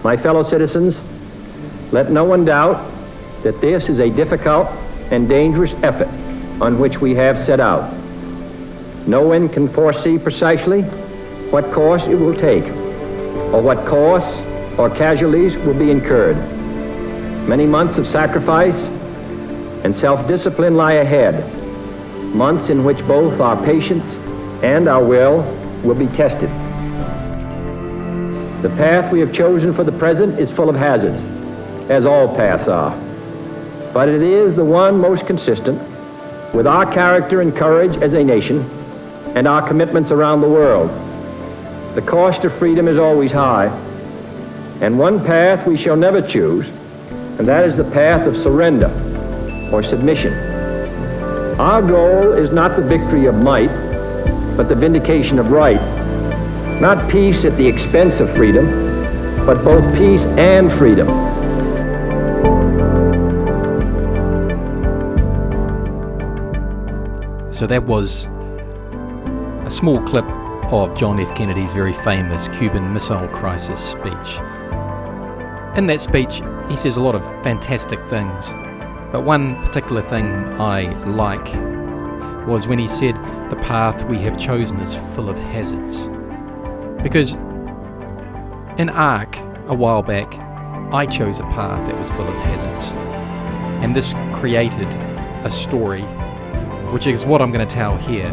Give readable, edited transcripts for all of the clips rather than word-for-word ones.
My fellow citizens, let no one doubt that this is a difficult and dangerous effort on which we have set out. No one can foresee precisely what course it will take, or what costs or casualties will be incurred. Many months of sacrifice and self-discipline lie ahead, months in which both our patience and our will be tested. The path we have chosen for the present is full of hazards, as all paths are, but it is the one most consistent with our character and courage as a nation and our commitments around the world. The cost of freedom is always high, and one path we shall never choose, and that is the path of surrender or submission. Our goal is not the victory of might, but the vindication of right. Not peace at the expense of freedom, but both peace and freedom. So that was a small clip of John F. Kennedy's very famous Cuban Missile Crisis speech. In that speech, he says a lot of fantastic things, but one particular thing I like was when he said the path we have chosen is full of hazards. Because in ARC a while back, I chose a path that was full of hazards, and this created a story, which is what I'm going to tell here.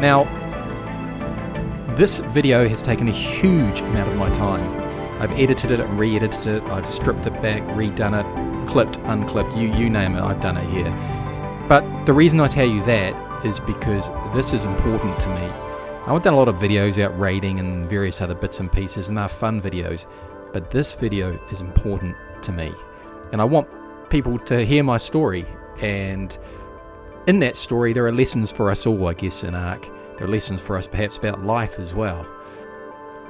Now, this video has taken a huge amount of my time. I've edited it and re-edited it, I've stripped it back, redone it, clipped, unclipped, you name it, I've done it here. But the reason I tell you that is because this is important to me. I've done a lot of videos about raiding and various other bits and pieces, and they're fun videos, but this video is important to me. And I want people to hear my story, and in that story there are lessons for us all, I guess, in ARC. There are lessons for us perhaps about life as well.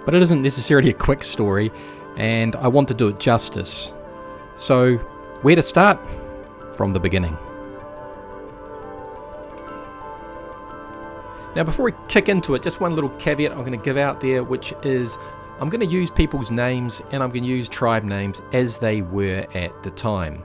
But it isn't necessarily a quick story, and I want to do it justice. So, where to start? From the beginning. Now, before we kick into it, just one little caveat I'm going to give out there, which is I'm going to use people's names and I'm going to use tribe names as they were at the time.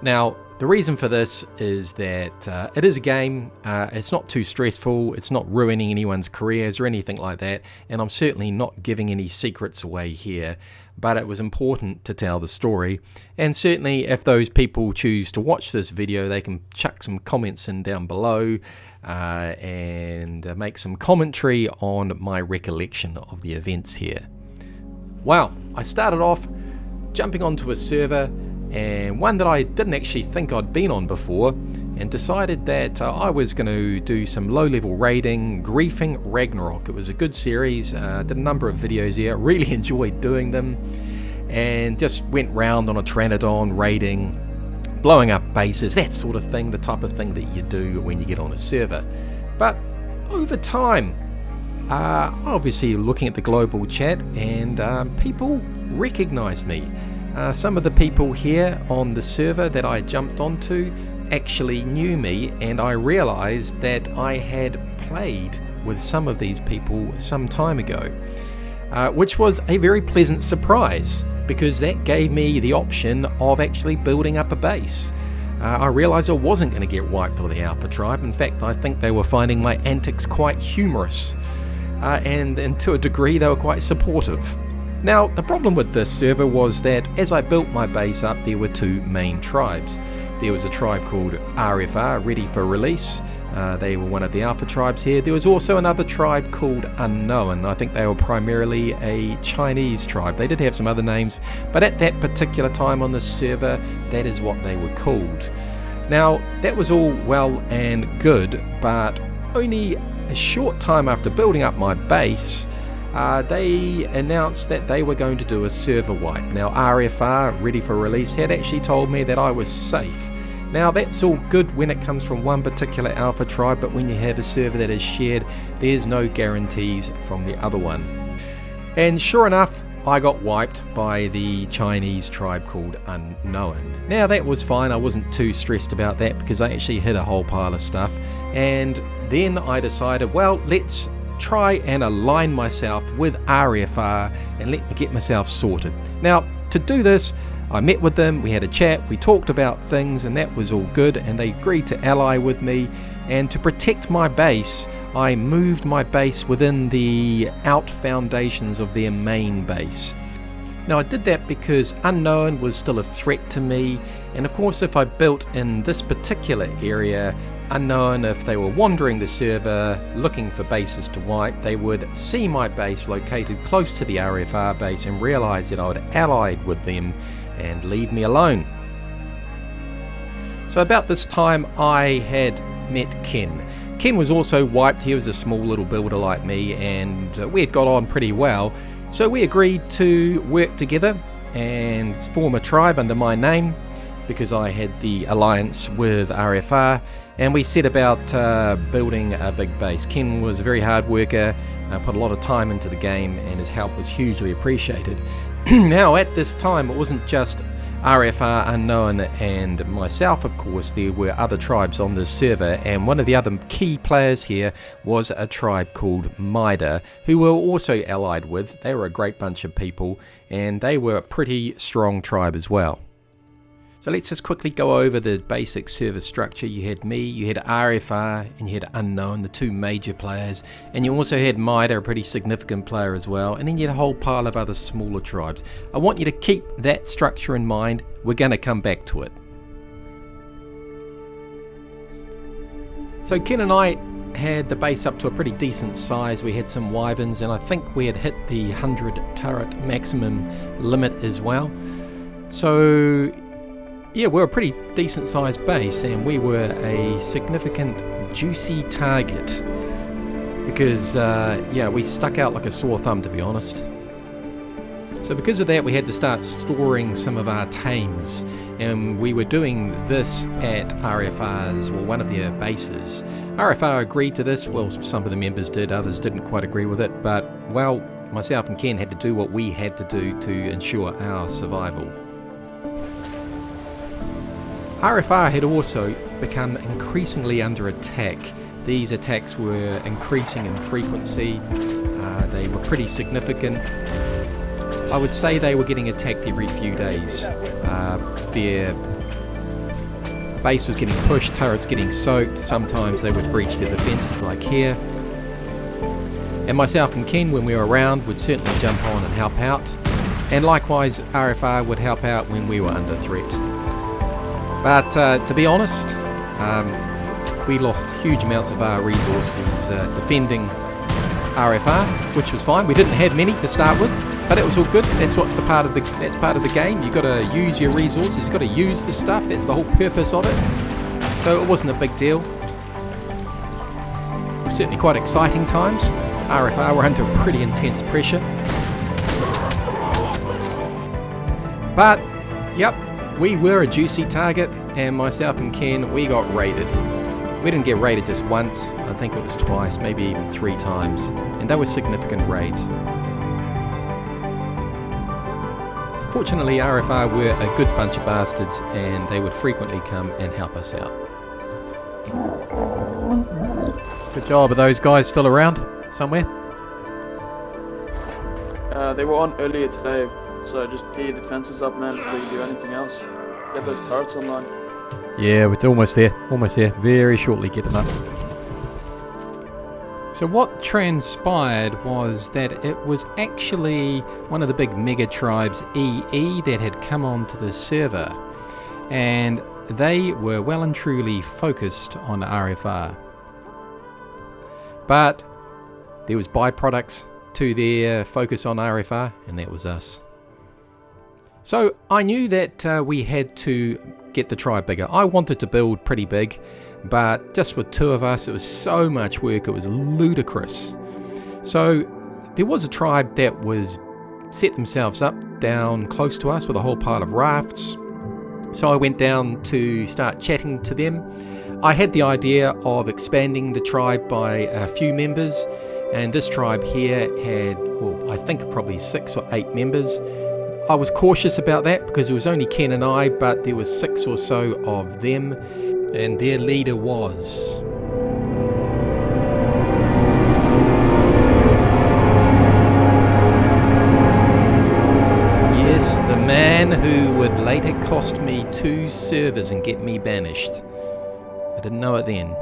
Now, the reason for this is that it is a game, it's not too stressful, it's not ruining anyone's careers or anything like that, and I'm certainly not giving any secrets away here, but it was important to tell the story. And certainly if those people choose to watch this video, they can chuck some comments in down below and make some commentary on my recollection of the events here. Well, I started off jumping onto a server, and one that I didn't actually think I'd been on before, and decided that I was going to do some low-level raiding, Griefing Ragnarok. It was a good series, did a number of videos here, really enjoyed doing them, and just went round on a Pteranodon raiding, blowing up bases, that sort of thing, the type of thing that you do when you get on a server. But over time, obviously looking at the global chat, and people recognized me. Some of the people here on the server that I jumped onto actually knew me, and I realized that I had played with some of these people some time ago, which was a very pleasant surprise, because that gave me the option of actually building up a base. I realized I wasn't going to get wiped by the Alpha Tribe. In fact, I think they were finding my antics quite humorous, and to a degree they were quite supportive. Now, the problem with this server was that as I built my base up, there were two main tribes. There was a tribe called RFR, Ready for Release. They were one of the Alpha tribes here. There was also another tribe called Unknown. I think they were primarily a Chinese tribe. They did have some other names, but at that particular time on the server, that is what they were called. Now, that was all well and good, but only a short time after building up my base, they announced that they were going to do a server wipe. Now, RFR, Ready for Release, had actually told me that I was safe. Now, that's all good when it comes from one particular Alpha tribe, but when you have a server that is shared, there's no guarantees from the other one. And sure enough, I got wiped by the Chinese tribe called Unknown. Now, that was fine. I wasn't too stressed about that because I actually hit a whole pile of stuff. And then I decided, well, let's try and align myself with RFR and let me get myself sorted. Now, to do this, I met with them, we had a chat, we talked about things, and that was all good, and they agreed to ally with me. And to protect my base, I moved my base within the out foundations of their main base. Now I did that because unknown was still a threat to me, and of course if I built in this particular area, unknown, if they were wandering the server looking for bases to wipe, they would see my base located close to the RFR base and realise that I had allied with them and leave me alone. So about this time I had met Ken. Ken was also wiped. He was a small little builder like me, and we had got on pretty well. So we agreed to work together and form a tribe under my name because I had the alliance with RFR, and we set about building a big base. Ken was a very hard worker, put a lot of time into the game, and his help was hugely appreciated. Now at this time it wasn't just RFR, Unknown and myself, of course. There were other tribes on this server, and one of the other key players here was a tribe called MIDAH, who we were also allied with. They were a great bunch of people, and they were a pretty strong tribe as well. So let's just quickly go over the basic server structure. You had me, you had RFR, and you had Unknown, the two major players, and you also had MIDAH, a pretty significant player as well, and then you had a whole pile of other smaller tribes. I want you to keep that structure in mind. We're going to come back to it. So Ken and I had the base up to a pretty decent size. We had some wyverns, and I think we had hit the 100 turret maximum limit as well. So yeah, we're a pretty decent sized base, and we were a significant juicy target because yeah, we stuck out like a sore thumb, to be honest. So because of that, we had to start storing some of our tames, and we were doing this at RFR's, well, one of their bases. RFR agreed to this. Well, some of the members did, others didn't quite agree with it, but well, myself and Ken had to do what we had to do to ensure our survival. RFR had also become increasingly under attack. These attacks were increasing in frequency. They were pretty significant. I would say they were getting attacked every few days. Their base was getting pushed, turrets getting soaked. Sometimes they would breach their defences like here. And myself and Ken, when we were around, would certainly jump on and help out. And likewise, RFR would help out when we were under threat. But to be honest, we lost huge amounts of our resources defending RFR, which was fine. We didn't have many to start with, but it was all good. That's part of the game. You've got to use your resources. You've got to use the stuff. That's the whole purpose of it. So it wasn't a big deal. It was certainly quite exciting times. RFR were under pretty intense pressure. But yep, we were a juicy target, and myself and Ken, we got raided. We didn't get raided just once, I think it was twice, maybe even 3 times, and they were significant raids. Fortunately, RFR were a good bunch of bastards, and they would frequently come and help us out. Good job. Are those guys still around somewhere? They were on earlier today. So just get your defenses up, man, before you do anything else. Get those turrets online. Yeah, we're almost there. Almost there. Very shortly get them up. So what transpired was that it was actually one of the big mega tribes, EE, that had come onto the server. And they were well and truly focused on RFR. But there was byproducts to their focus on RFR, and that was us. So I knew that we had to get the tribe bigger. I wanted to build pretty big, but just with 2 of us, it was so much work, it was ludicrous. So there was a tribe that was set themselves up down close to us with a whole pile of rafts. So I went down to start chatting to them. I had the idea of expanding the tribe by a few members, and this tribe here had, well, I think probably 6 or 8 members. I was cautious about that because it was only Ken and I, but there was 6 or so of them, and their leader was... Yes, the man who would later cost me 2 servers and get me banished. I didn't know it then,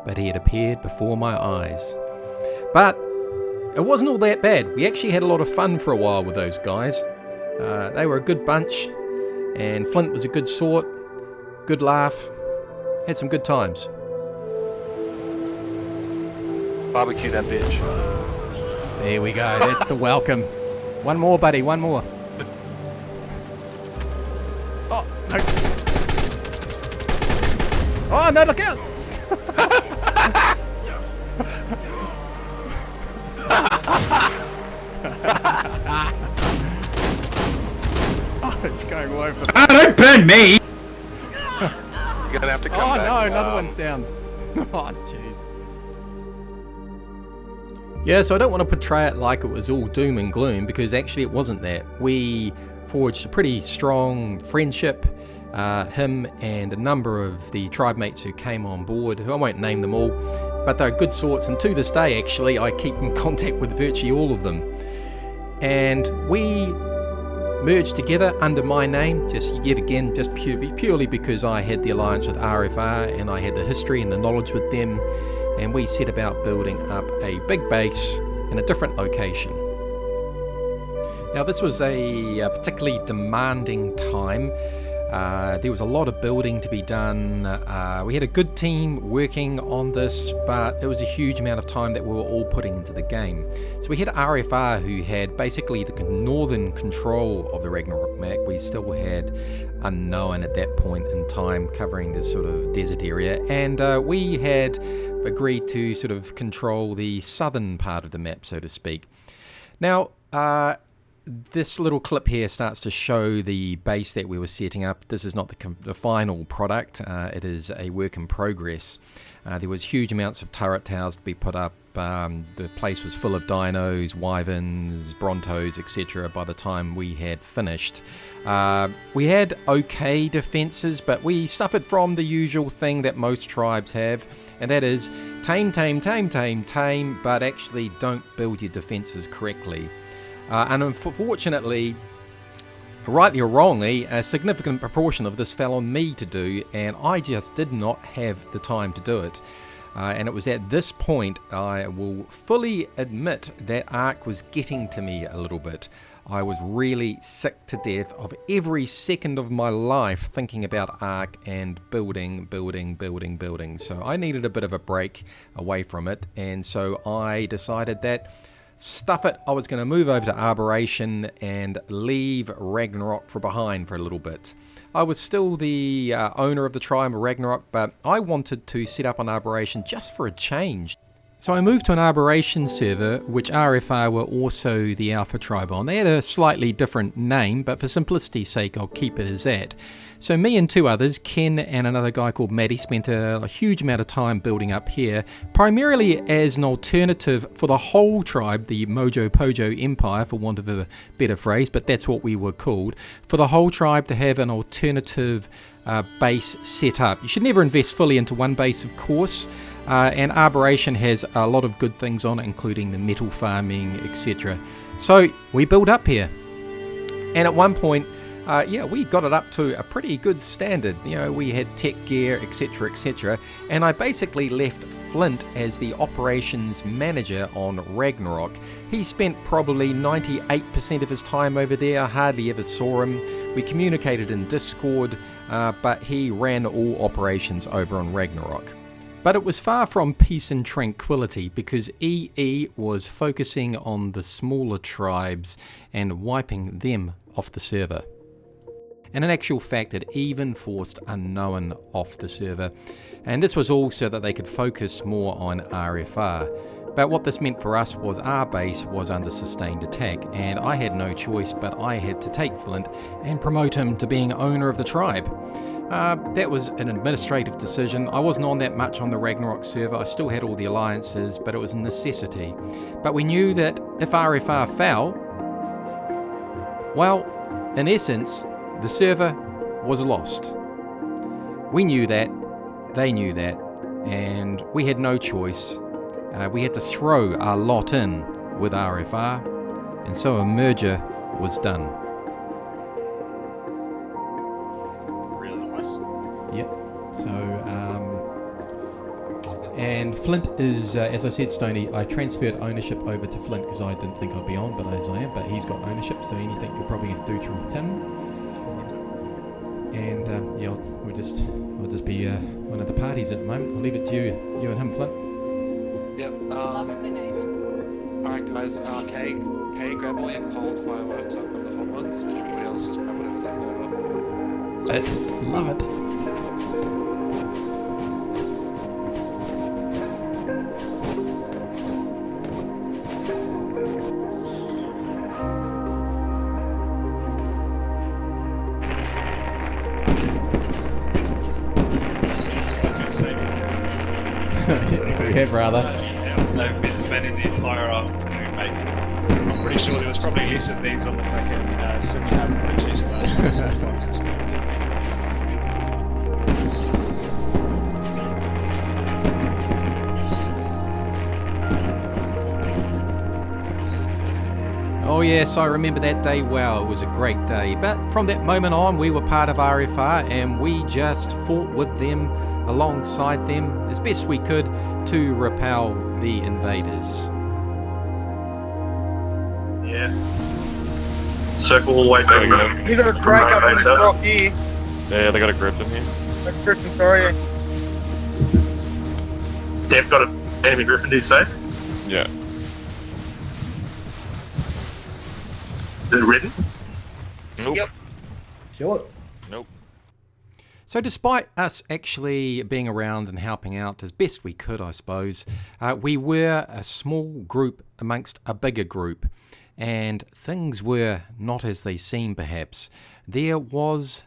but he had appeared before my eyes. But it wasn't all that bad. We actually had a lot of fun for a while with those guys. They were a good bunch, and Flint was a good sort, good laugh, had some good times. Barbecue that bitch. There we go, that's the welcome. One more, buddy, one more. Oh, no. Oh, no, look out! Oh, it's going all over. Ah, don't burn me! You're gonna have to come back. Oh no, another one's down. Oh jeez. Yeah, so I don't want to portray it like it was all doom and gloom, because actually it wasn't that. We forged a pretty strong friendship. Him and a number of the tribe mates who came on board, who I won't name them all, but they're good sorts, and to this day actually I keep in contact with virtually all of them. And we merged together under my name, just yet again, just purely because I had the alliance with RFR and I had the history and the knowledge with them, and we set about building up a big base in a different location. Now this was a particularly demanding time. There was a lot of building to be done. We had a good team working on this, but it was a huge amount of time that we were all putting into the game. So we had RFR, who had basically the northern control of the Ragnarok map. We still had Unknown at that point in time, covering this sort of desert area, and we had agreed to sort of control the southern part of the map, so to speak. Now, this little clip here starts to show the base that we were setting up. This is not the final product. It is a work in progress. There was huge amounts of turret towers to be put up. The place was full of dinos, wyverns, brontos, etc. by the time we had finished. We had okay defenses, but we suffered from the usual thing that most tribes have, and that is tame, but actually don't build your defenses correctly. And unfortunately, rightly or wrongly, a significant proportion of this fell on me to do, and I just did not have the time to do it. And it was at this point, I will fully admit, that Ark was getting to me a little bit. I was really sick to death of every second of my life thinking about Ark and building. So I needed a bit of a break away from it, and so I decided that stuff it, I was going to move over to Arboration and leave Ragnarok behind for a little bit. I was still the owner of the tribe of Ragnarok, but I wanted to set up an Arboration just for a change. So I moved to an Arboration server, which RFR were also the Alpha tribe on. They had a slightly different name, but for simplicity's sake I'll keep it as that. So me and 2 others, Ken and another guy called Matty, spent a huge amount of time building up here, primarily as an alternative for the whole tribe, the Mojo Pojo Empire, for want of a better phrase, but that's what we were called, for the whole tribe to have an alternative base set up. You should never invest fully into one base, of course, and Arboration has a lot of good things on it, including the metal farming, etc. So we built up here, and at one point, we got it up to a pretty good standard. You know, we had tech gear, etc., and I basically left Flint as the operations manager on Ragnarok. He spent probably 98% of his time over there. I hardly ever saw him. We communicated in Discord, but he ran all operations over on Ragnarok. But it was far from peace and tranquility, because EE was focusing on the smaller tribes and wiping them off the server. And in actual fact, it even forced Unknown off the server. And this was all so that they could focus more on RFR. But what this meant for us was our base was under sustained attack, and I had no choice, but I had to take Flint and promote him to being owner of the tribe. That was an administrative decision. I wasn't on that much on the Ragnarok server. I still had all the alliances, but it was a necessity. But we knew that if RFR fell, well, in essence, the server was lost. We knew that, they knew that, and we had no choice. We had to throw our lot in with RFR, and so a merger was done. Yep. So, and Flint is, as I said, Stonie, I transferred ownership over to Flint because I didn't think I'd be on, but as I am, but he's got ownership, so anything you'll probably have to do through him. And yeah, I'll just be one of the parties at the moment. I'll leave it to you and him, Flint. Yep. Alright guys, Kay, grab all your cold fireworks, I've got the hot ones, and everybody else just grab whatever's left over. Love it. We have rather. I've been spending the entire afternoon making. I'm pretty sure there was probably less of these on the fucking Sydney Harbour Bridge last time I saw fox this morning. Oh yes, I remember that day well. It was a great day. But from that moment on, we were part of RFR and we just fought with them, alongside them, as best we could to repel the invaders. Yeah. Circle all the way back. You got a crack up in this rock here. Yeah, they got a griffin here. A griffin, sorry. They've got an enemy griffin, did you say? Yeah. Is it ridden? Nope. Yep. Sure. Nope. So despite us actually being around and helping out as best we could, I suppose, we were a small group amongst a bigger group, and things were not as they seemed perhaps. There was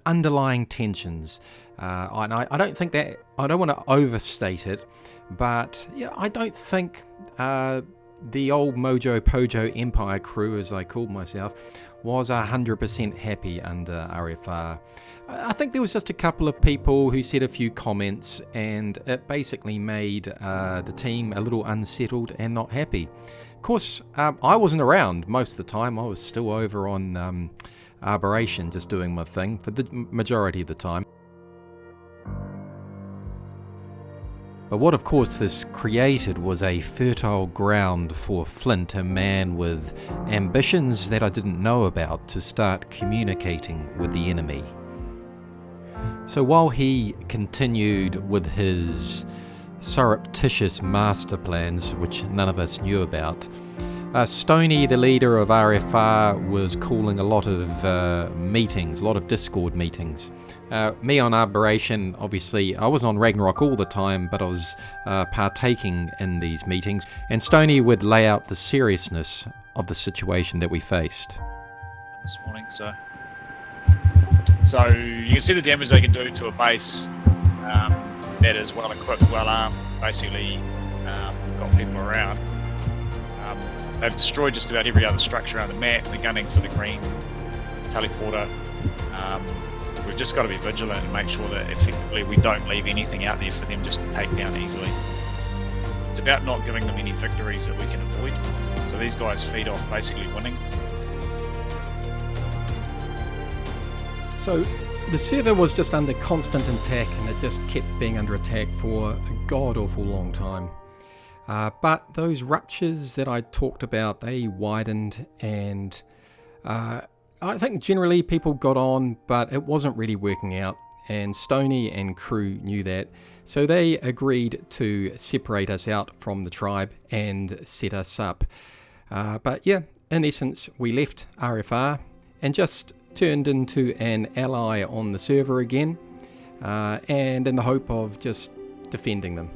underlying tensions, and I don't think that, I don't want to overstate it, but yeah, I don't think the old Mojo Pojo Empire crew, as I called myself, was 100% happy under RFR. I think there was just a couple of people who said a few comments, and it basically made the team a little unsettled and not happy. Of course, I wasn't around most of the time. I was still over on Arboration, just doing my thing for the majority of the time. But what of course this created was a fertile ground for Flint, a man with ambitions that I didn't know about, to start communicating with the enemy. So while he continued with his surreptitious master plans, which none of us knew about, Stonie, the leader of RFR, was calling a lot of meetings, a lot of Discord meetings. Me on Arboration, obviously, I was on Ragnarok all the time, but I was partaking in these meetings, and Stonie would lay out the seriousness of the situation that we faced. This morning, so you can see the damage they can do to a base that is well equipped, well armed, basically got people around. They've destroyed just about every other structure around the map. They're gunning for the green teleporter. We've just got to be vigilant and make sure that effectively we don't leave anything out there for them just to take down easily. It's about not giving them any victories that we can avoid. So these guys feed off basically winning. So the server was just under constant attack, and it just kept being under attack for a god-awful long time. But those ruptures that I talked about, they widened, and I think generally people got on, but it wasn't really working out, and Stonie and crew knew that, so they agreed to separate us out from the tribe and set us up. But yeah, in essence, we left RFR and just turned into an ally on the server again, and in the hope of just defending them.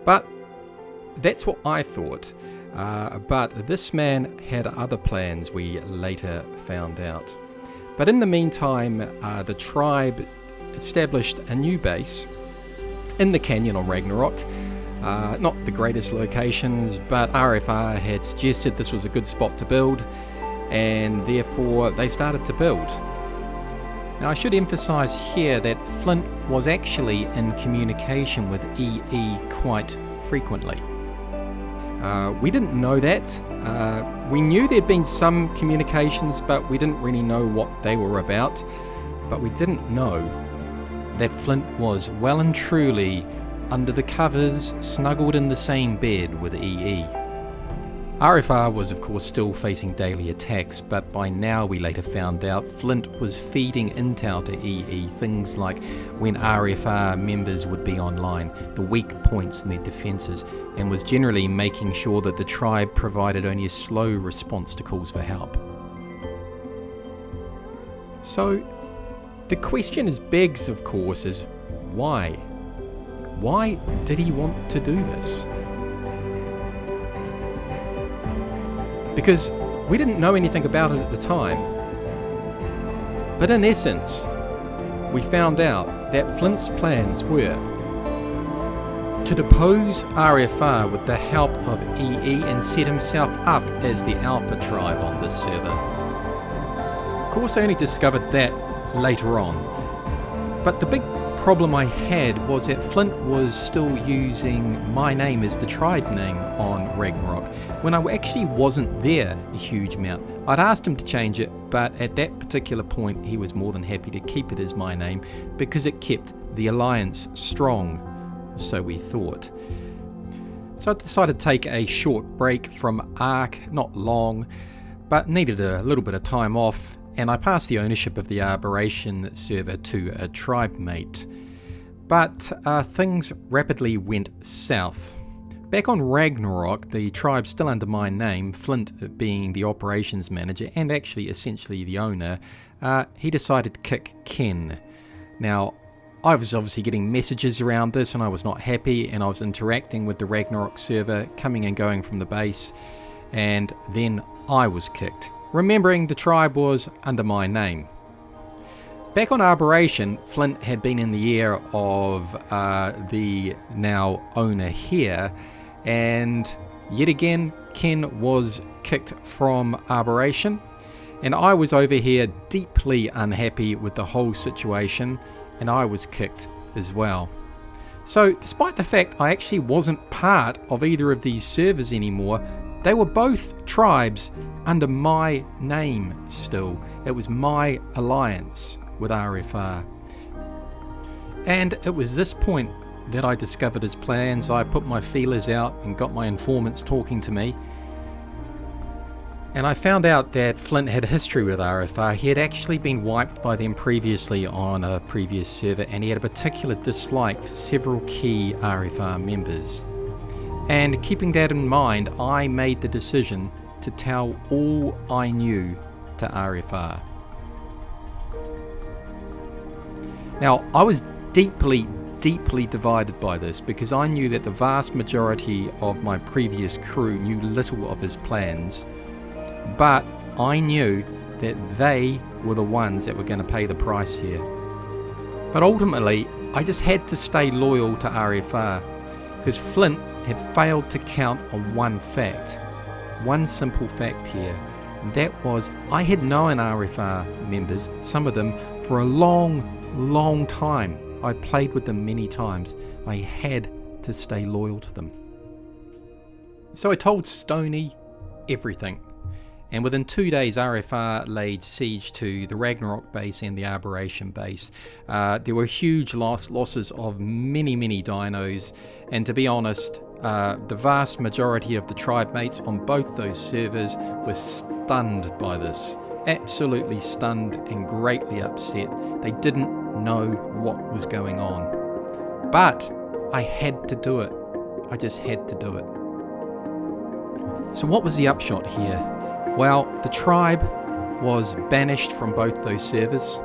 But that's what I thought. But this man had other plans, we later found out. But in the meantime, the tribe established a new base in the canyon on Ragnarok. Not the greatest locations, but RFR had suggested this was a good spot to build, and therefore they started to build. Now I should emphasize here that Flint was actually in communication with EE quite frequently. We didn't know that. We knew there'd been some communications, but we didn't really know what they were about. But we didn't know that Flint was well and truly under the covers, snuggled in the same bed with EE. RFR was of course still facing daily attacks, but by now we later found out Flint was feeding intel to EE, things like when RFR members would be online, the weak points in their defences, and was generally making sure that the tribe provided only a slow response to calls for help. So the question begs, of course, is why? Why did he want to do this? Because we didn't know anything about it at the time. But in essence, we found out that Flint's plans were to depose RFR with the help of EE and set himself up as the Alpha tribe on this server. Of course, I only discovered that later on. But the big problem I had was that Flint was still using my name as the tribe name on Ragnarok, when I actually wasn't there a huge amount. I'd asked him to change it, but at that particular point he was more than happy to keep it as my name because it kept the Alliance strong, so we thought. So I decided to take a short break from ARC, not long, but needed a little bit of time off, and I passed the ownership of the Aberration server to a tribe mate. But things rapidly went south. Back on Ragnarok, the tribe still under my name, Flint being the operations manager and actually essentially the owner, he decided to kick Ken. Now, I was obviously getting messages around this and I was not happy, and I was interacting with the Ragnarok server, coming and going from the base, and then I was kicked, remembering the tribe was under my name. Back on Aberration, Flint had been in the ear of the now owner here, and yet again Ken was kicked from Aberration, and I was over here deeply unhappy with the whole situation, and I was kicked as well. So despite the fact I actually wasn't part of either of these servers anymore, they were both tribes under my name still. It was my alliance with RFR. And it was this point that I discovered his plans. I put my feelers out and got my informants talking to me. And I found out that Flint had a history with RFR. He had actually been wiped by them previously on a previous server, and he had a particular dislike for several key RFR members. And keeping that in mind, I made the decision to tell all I knew to RFR. Now, I was deeply divided by this, because I knew that the vast majority of my previous crew knew little of his plans, but I knew that they were the ones that were going to pay the price here. But ultimately, I just had to stay loyal to RFR, because Flint had failed to count on one fact, one simple fact here, and that was I had known RFR members, some of them, for a long time. I played with them many times. I had to stay loyal to them. So I told Stonie everything, and within 2 days RFR laid siege to the Ragnarok base and the Aberration base. There were huge losses of many dinos, and to be honest, the vast majority of the tribe mates on both those servers were stunned by this. Absolutely stunned and greatly upset. They didn't know what was going on. But I had to do it. I just had to do it. So what was the upshot here? Well, the tribe was banished from both those servers.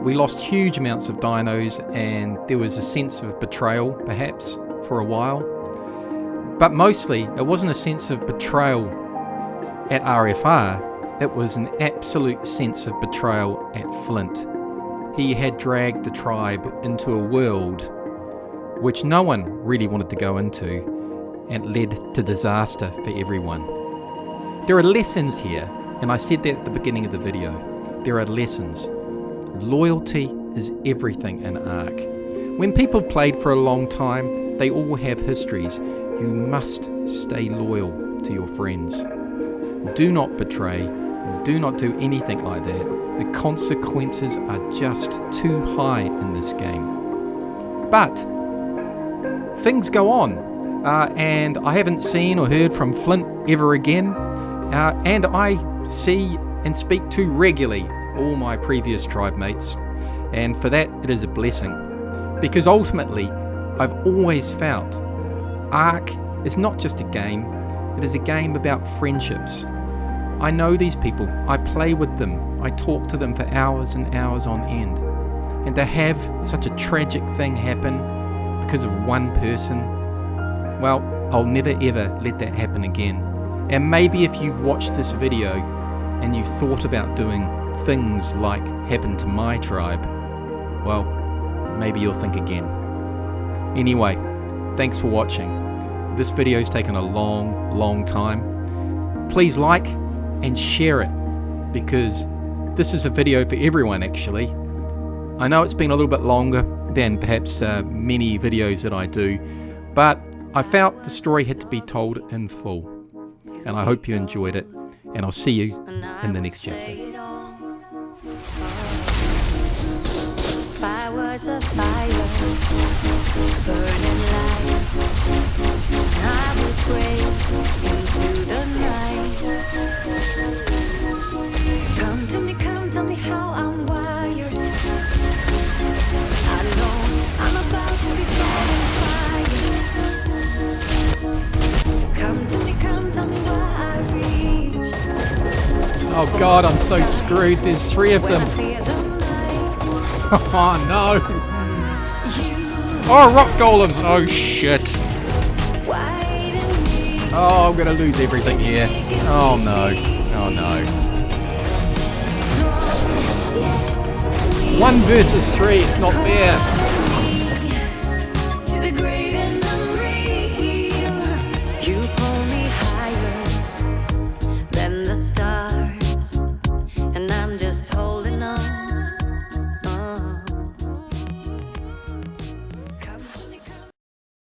We lost huge amounts of dinos, and there was a sense of betrayal, perhaps, for a while. But mostly, it wasn't a sense of betrayal at RFR, it was an absolute sense of betrayal at Flint. He had dragged the tribe into a world which no one really wanted to go into, and led to disaster for everyone. There are lessons here, and I said that at the beginning of the video. There are lessons. Loyalty is everything in ARC. When people played for a long time, they all have histories, you must stay loyal to your friends. Do not betray. Do not do anything like that. The consequences are just too high in this game. But things go on, and I haven't seen or heard from Flint ever again, and I see and speak to regularly all my previous tribe mates, and for that it is a blessing, because ultimately I've always felt Ark is not just a game, it is a game about friendships. I know these people, I play with them, I talk to them for hours and hours on end. And to have such a tragic thing happen because of one person, well, I'll never ever let that happen again. And maybe if you've watched this video and you've thought about doing things like happened to my tribe, well, maybe you'll think again. Anyway, thanks for watching. This video's taken a long time. Please like and share it, because this is a video for everyone actually. I know it's been a little bit longer than perhaps many videos that I do, but I felt the story had to be told in full, and I hope you enjoyed it, and I'll see you in the next chapter. If I was a fire, burning light, I would break into the night. Come to me, come tell me how I'm wired. I know I'm about to be set on fire. Come to me, come tell me why I reach. Oh God, I'm so screwed. There's 3 of them. Oh no. Oh, rock golem. Oh shit. Oh, I'm gonna lose everything here. Oh no. Oh no. 1 versus 3, it's not fair.